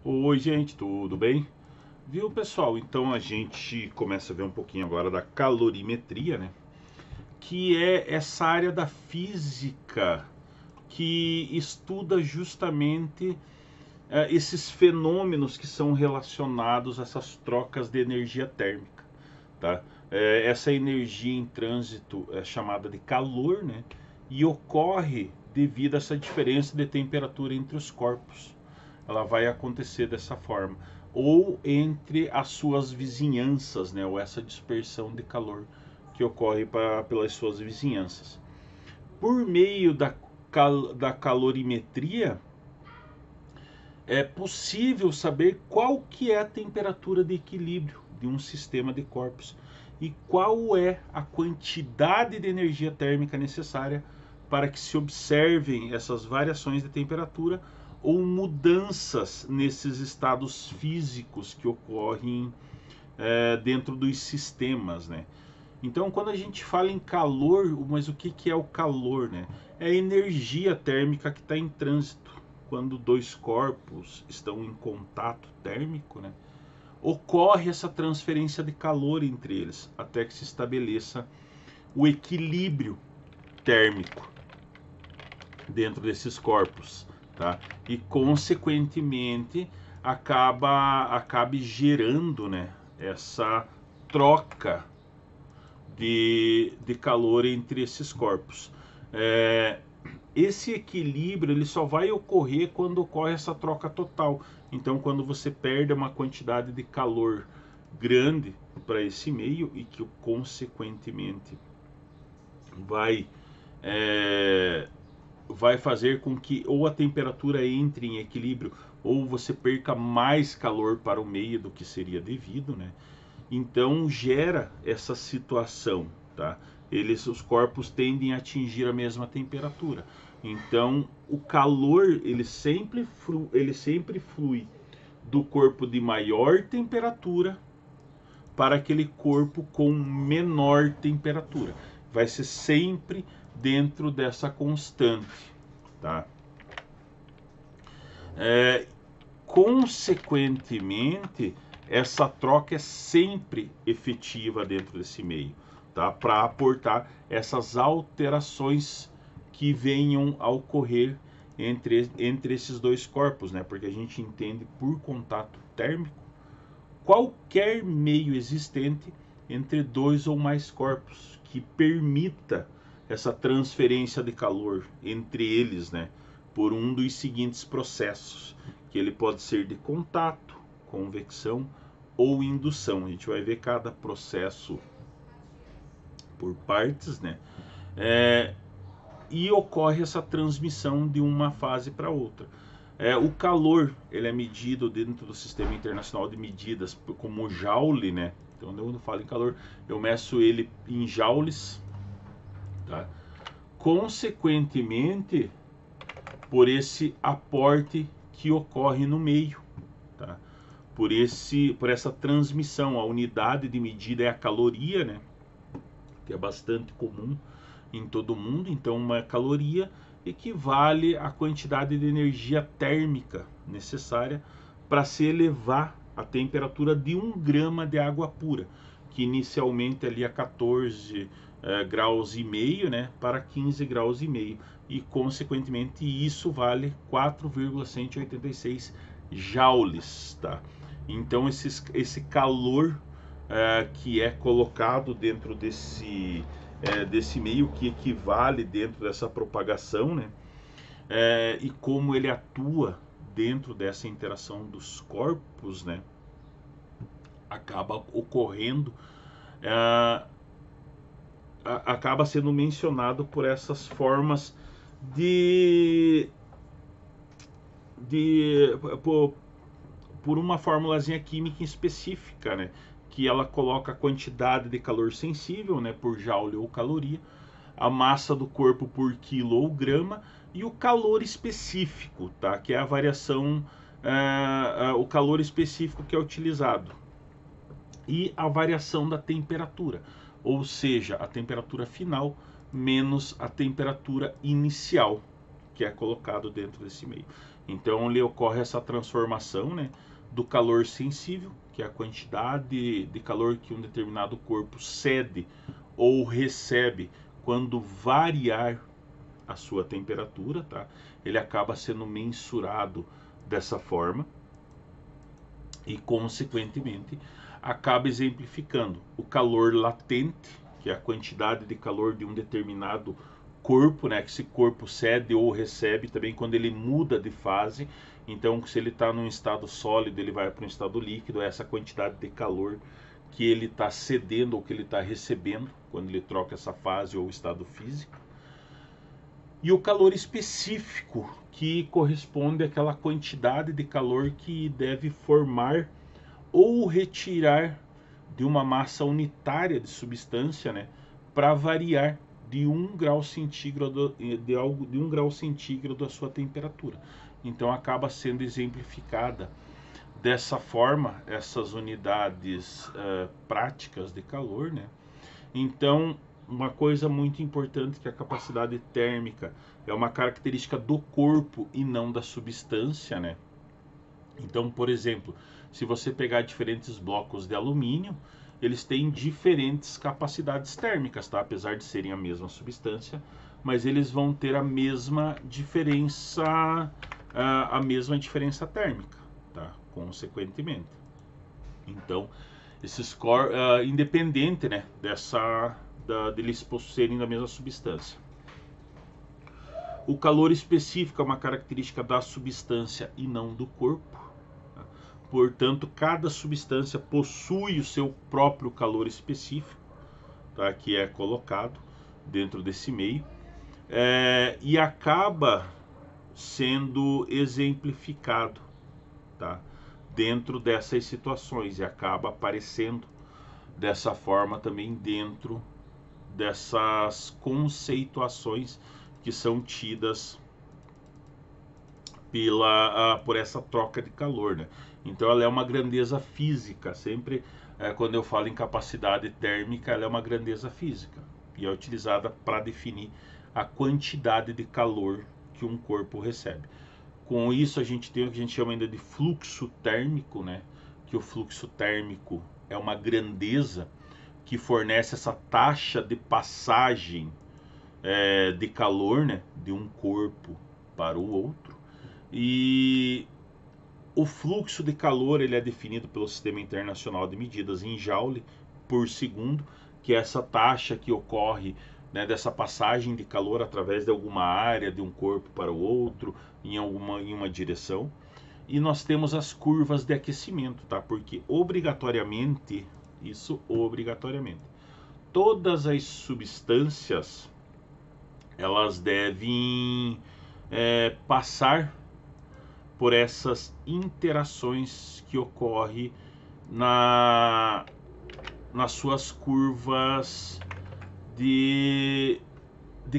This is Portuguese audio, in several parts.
Oi, gente, tudo bem? Viu, pessoal? Então a gente começa a ver um pouquinho agora da calorimetria, né? Que é essa área da física que estuda justamente esses fenômenos que são relacionados a essas trocas de energia térmica, tá? Essa energia em trânsito é chamada de calor, né? E ocorre devido a essa diferença de temperatura entre os corpos. Ela vai acontecer dessa forma, ou entre as suas vizinhanças, né? Ou essa dispersão de calor que ocorre pelas suas vizinhanças. Por meio da calorimetria, é possível saber qual que é a temperatura de equilíbrio de um sistema de corpos e qual é a quantidade de energia térmica necessária para que se observem essas variações de temperatura ou mudanças nesses estados físicos que ocorrem dentro dos sistemas, né? Então, quando a gente fala em calor, mas o que é o calor, né? É a energia térmica que está em trânsito. Quando dois corpos estão em contato térmico, né? Ocorre essa transferência de calor entre eles, até que se estabeleça o equilíbrio térmico dentro desses corpos, tá? E consequentemente acabe gerando, né, essa troca de calor entre esses corpos. Esse equilíbrio ele só vai ocorrer quando ocorre essa troca total. Então, quando você perde uma quantidade de calor grande para esse meio e que consequentemente vai vai fazer com que ou a temperatura entre em equilíbrio ou você perca mais calor para o meio do que seria devido, né? Então gera essa situação, tá? Os corpos tendem a atingir a mesma temperatura. Então o calor ele sempre flui do corpo de maior temperatura para aquele corpo com menor temperatura. Vai ser sempre dentro dessa constante, tá? É, Consequentemente, essa troca é sempre efetiva dentro desse meio, tá? Para aportar essas alterações que venham a ocorrer entre esses dois corpos, né? Porque a gente entende por contato térmico qualquer meio existente entre dois ou mais corpos que permita essa transferência de calor entre eles, né, por um dos seguintes processos, que ele pode ser de contato, convecção ou indução. A gente vai ver cada processo por partes, né? E ocorre essa transmissão de uma fase para outra. O calor ele é medido dentro do Sistema Internacional de Medidas como joule, né? Então, quando eu falo em calor, eu meço ele em joules, tá? Consequentemente, por esse aporte que ocorre no meio, tá? Por essa transmissão, a unidade de medida é a caloria, né? Que é bastante comum em todo mundo. Então, uma caloria equivale à quantidade de energia térmica necessária para se elevar a temperatura de 1 grama de água pura, que inicialmente ali a 14 graus e meio, né, para 15 graus e meio, e consequentemente isso vale 4,186 joules, tá? Então esse calor que é colocado dentro desse meio, que equivale dentro dessa propagação, né? E como ele atua dentro dessa interação dos corpos, né? Acaba ocorrendo, acaba sendo mencionado por essas formas de, de por uma formulazinha química específica, né? Que ela coloca a quantidade de calor sensível, né, por joule ou caloria, a massa do corpo por quilo ou grama e o calor específico, tá? Que é a variação, o calor específico que é utilizado e a variação da temperatura, ou seja, a temperatura final menos a temperatura inicial que é colocado dentro desse meio. Então ele ocorre essa transformação, né, do calor sensível, que é a quantidade de calor que um determinado corpo cede ou recebe quando variar a sua temperatura, tá? Ele acaba sendo mensurado dessa forma e, consequentemente, acaba exemplificando o calor latente, que é a quantidade de calor de um determinado corpo, né? Que esse corpo cede ou recebe também quando ele muda de fase. Então, se ele está num estado sólido, ele vai para um estado líquido, é essa quantidade de calor que ele está cedendo ou que ele está recebendo quando ele troca essa fase ou estado físico. E o calor específico, que corresponde àquela quantidade de calor que deve formar ou retirar de uma massa unitária de substância, né, para variar de 1 grau centígrado de 1 grau centígrado a sua temperatura. Então acaba sendo exemplificada dessa forma essas unidades práticas de calor, né? Então, uma coisa muito importante que a capacidade térmica é uma característica do corpo e não da substância, né? Então, por exemplo, se você pegar diferentes blocos de alumínio, eles têm diferentes capacidades térmicas, tá? Apesar de serem a mesma substância, mas eles vão ter a mesma diferença térmica, tá? Consequentemente. Então, esses independente, né, deles possuírem da mesma substância. O calor específico é uma característica da substância e não do corpo. Tá? Portanto, cada substância possui o seu próprio calor específico, tá, que é colocado dentro desse meio, e acaba sendo exemplificado, tá, dentro dessas situações e acaba aparecendo dessa forma também dentro dessas conceituações que são tidas por essa troca de calor, né? Então ela é uma grandeza física, sempre quando eu falo em capacidade térmica, ela é uma grandeza física e é utilizada para definir a quantidade de calor que um corpo recebe. Com isso a gente tem o que a gente chama ainda de fluxo térmico, né? Que o fluxo térmico é uma grandeza que fornece essa taxa de passagem de calor, né, de um corpo para o outro. E o fluxo de calor ele é definido pelo Sistema Internacional de Medidas em Joule por segundo, que é essa taxa que ocorre, né, dessa passagem de calor através de alguma área de um corpo para o outro em uma direção. E nós temos as curvas de aquecimento, tá? Porque obrigatoriamente, todas as substâncias elas devem passar por essas interações que ocorrem nas suas curvas de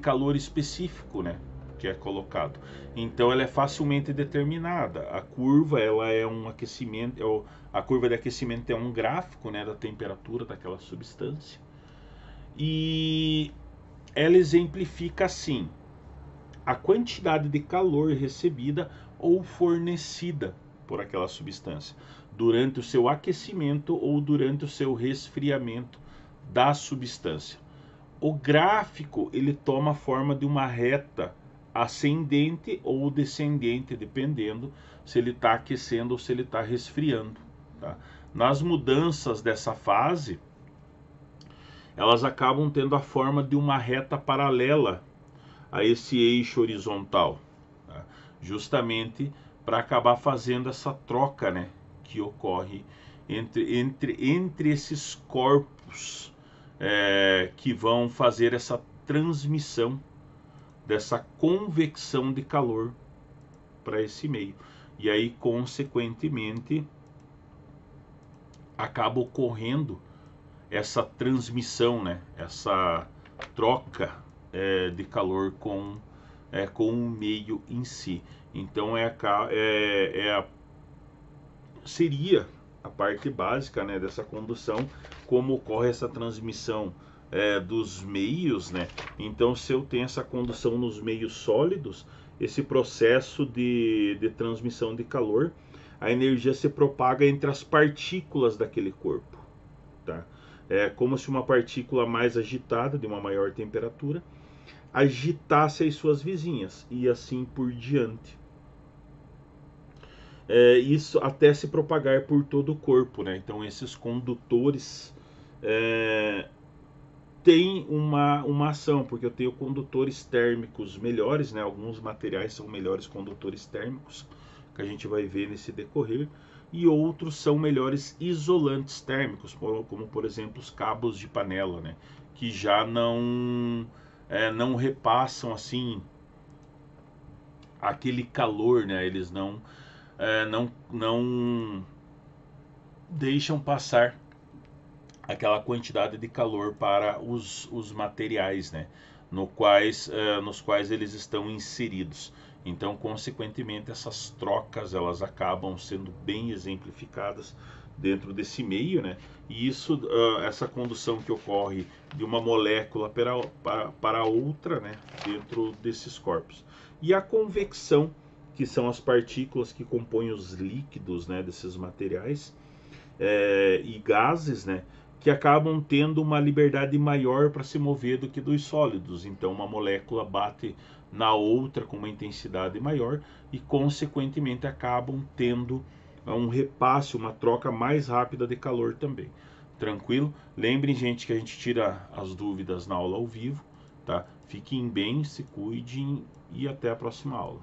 calor específico, né, que é colocado. Então ela é facilmente determinada. A curva ela é um aquecimento, a curva de aquecimento é um gráfico, né, da temperatura daquela substância. E ela exemplifica assim a quantidade de calor recebida ou fornecida por aquela substância durante o seu aquecimento ou durante o seu resfriamento da substância. O gráfico ele toma a forma de uma reta ascendente ou descendente, dependendo se ele está aquecendo ou se ele está resfriando. Tá? Nas mudanças dessa fase, elas acabam tendo a forma de uma reta paralela a esse eixo horizontal, tá? Justamente para acabar fazendo essa troca, né, que ocorre entre esses corpos que vão fazer essa transmissão dessa convecção de calor para esse meio. E aí, consequentemente, acaba ocorrendo essa transmissão, né? Essa troca de calor com o meio em si. Então seria a parte básica, né, dessa condução, como ocorre essa transmissão dos meios, né? Então, se eu tenho essa condução nos meios sólidos, esse processo de transmissão de calor, a energia se propaga entre as partículas daquele corpo, tá? É como se uma partícula mais agitada, de uma maior temperatura, agitasse as suas vizinhas e assim por diante. Isso até se propagar por todo o corpo, né? Então esses condutores têm uma ação, porque eu tenho condutores térmicos melhores, né? Alguns materiais são melhores condutores térmicos, que a gente vai ver nesse decorrer, e outros são melhores isolantes térmicos, como por exemplo os cabos de panela, né? Que já não repassam assim aquele calor, né? Eles não deixam passar aquela quantidade de calor para os materiais, né? Nos quais eles estão inseridos. Então, consequentemente, essas trocas elas acabam sendo bem exemplificadas dentro desse meio, né? E isso, essa condução que ocorre de uma molécula para outra, né? Dentro desses corpos. E a convecção, que são as partículas que compõem os líquidos, né? Desses materiais e gases, né? Que acabam tendo uma liberdade maior para se mover do que dos sólidos. Então, uma molécula bate na outra com uma intensidade maior e, consequentemente, acabam tendo um repasse, uma troca mais rápida de calor também. Tranquilo? Lembrem, gente, que a gente tira as dúvidas na aula ao vivo, tá? Fiquem bem, se cuidem e até a próxima aula.